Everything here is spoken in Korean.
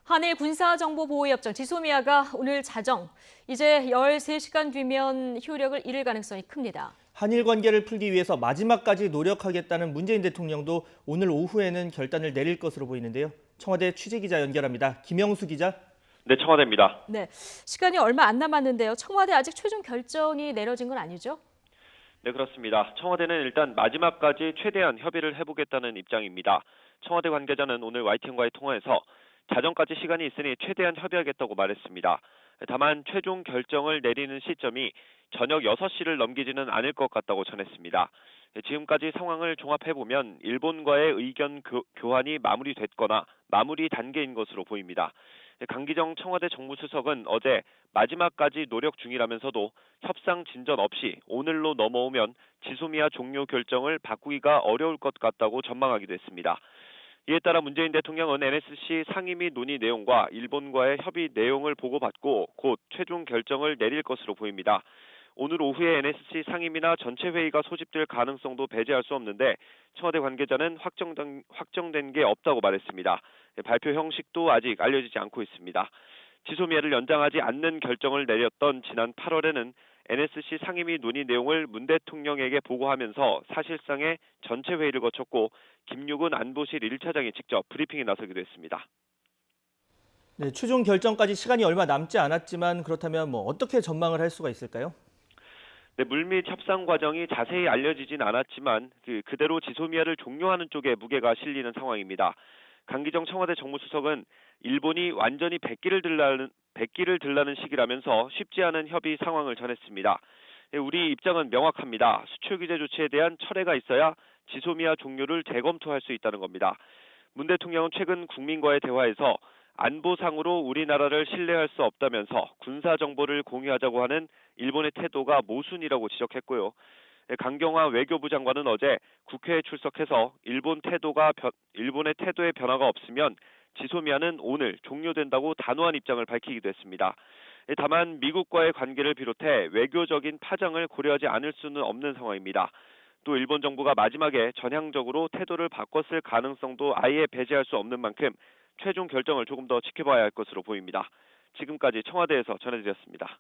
한일 군사정보보호협정 지소미아가 오늘 자정, 이제 13시간 뒤면 효력을 잃을 가능성이 큽니다. 한일 관계를 풀기 위해서 마지막까지 노력하겠다는 문재인 대통령도 오늘 오후에는 결단을 내릴 것으로 보이는데요. 청와대 취재기자 연결합니다. 김영수 기자. 네, 청와대입니다. 네, 시간이 얼마 안 남았는데요. 청와대 아직 최종 결정이 내려진 건 아니죠? 네, 그렇습니다. 청와대는 일단 마지막까지 최대한 협의를 해보겠다는 입장입니다. 청와대 관계자는 오늘 YTN과의 통화에서 자정까지 시간이 있으니 최대한 협의하겠다고 말했습니다. 다만 최종 결정을 내리는 시점이 저녁 6시를 넘기지는 않을 것 같다고 전했습니다. 지금까지 상황을 종합해보면 일본과의 의견 교환이 마무리됐거나 마무리 단계인 것으로 보입니다. 강기정 청와대 정무수석은 어제 마지막까지 노력 중이라면서도 협상 진전 없이 오늘로 넘어오면 지소미아 종료 결정을 바꾸기가 어려울 것 같다고 전망하기도 했습니다. 이에 따라 문재인 대통령은 NSC 상임 및 논의 내용과 일본과의 협의 내용을 보고받고 곧 최종 결정을 내릴 것으로 보입니다. 오늘 오후에 NSC 상임이나 전체 회의가 소집될 가능성도 배제할 수 없는데 청와대 관계자는 확정된 게 없다고 말했습니다. 발표 형식도 아직 알려지지 않고 있습니다. 지소미아를 연장하지 않는 결정을 내렸던 지난 8월에는 NSC 상임위 논의 내용을 문 대통령에게 보고하면서 사실상의 전체 회의를 거쳤고 김육은 안보실 1차장이 직접 브리핑에 나서기도 했습니다. 네, 최종 결정까지 시간이 얼마 남지 않았지만 그렇다면 어떻게 전망을 할 수가 있을까요? 네, 물밑 협상 과정이 자세히 알려지진 않았지만 그대로 지소미아를 종료하는 쪽에 무게가 실리는 상황입니다. 강기정 청와대 정무수석은 일본이 완전히 백기를 들라는 시기라면서 쉽지 않은 협의 상황을 전했습니다. 우리 입장은 명확합니다. 수출 규제 조치에 대한 철회가 있어야 지소미아 종료를 재검토할 수 있다는 겁니다. 문 대통령은 최근 국민과의 대화에서 안보상으로 우리나라를 신뢰할 수 없다면서 군사 정보를 공유하자고 하는 일본의 태도가 모순이라고 지적했고요. 강경화 외교부 장관은 어제 국회에 출석해서 일본의 태도에 변화가 없으면 지소미아는 오늘 종료된다고 단호한 입장을 밝히기도 했습니다. 다만 미국과의 관계를 비롯해 외교적인 파장을 고려하지 않을 수는 없는 상황입니다. 또 일본 정부가 마지막에 전향적으로 태도를 바꿨을 가능성도 아예 배제할 수 없는 만큼 최종 결정을 조금 더 지켜봐야 할 것으로 보입니다. 지금까지 청와대에서 전해드렸습니다.